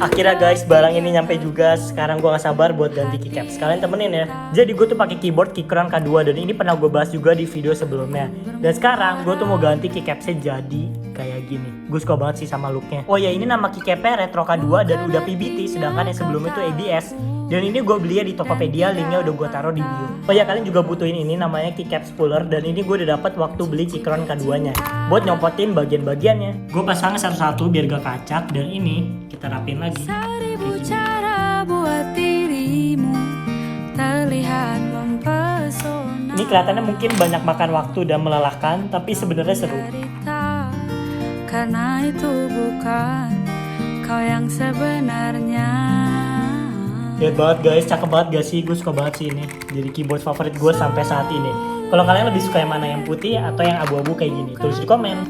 Akhirnya guys, barang ini nyampe juga. Sekarang gue gak sabar buat ganti keycaps. Kalian temenin ya. Jadi gue tuh pakai keyboard Keychron K2 dan ini pernah gue bahas juga di video sebelumnya. Dan sekarang gue tuh mau ganti keycapsnya jadi kayak gini. Gue suka banget sih sama looknya. Oh ya, ini nama keycapnya Retro K2 dan udah PBT, sedangkan yang sebelumnya tuh ABS. Dan ini gue belinya di Tokopedia, linknya udah gue taruh di bio. Oh ya, kalian juga butuhin ini, namanya keycaps puller. Dan ini gue udah dapat waktu beli Keychron K2 nya buat nyopotin bagian-bagiannya. Gue pasang satu-satu biar gak kacak. Dan ini kita rapin lagi. Seribu cara buat dirimu terlihat mempesona. Ini kelihatannya mungkin banyak makan waktu dan melelahkan, tapi sebenarnya seru. Karena itu bukan kau yang sebenarnya. Lihat banget guys, cakep banget gak sih? Gue suka banget sih ini. Jadi keyboard favorit gue sampai saat ini. Kalau kalian lebih suka yang mana, yang putih atau yang abu-abu kayak gini? Tulis di komen.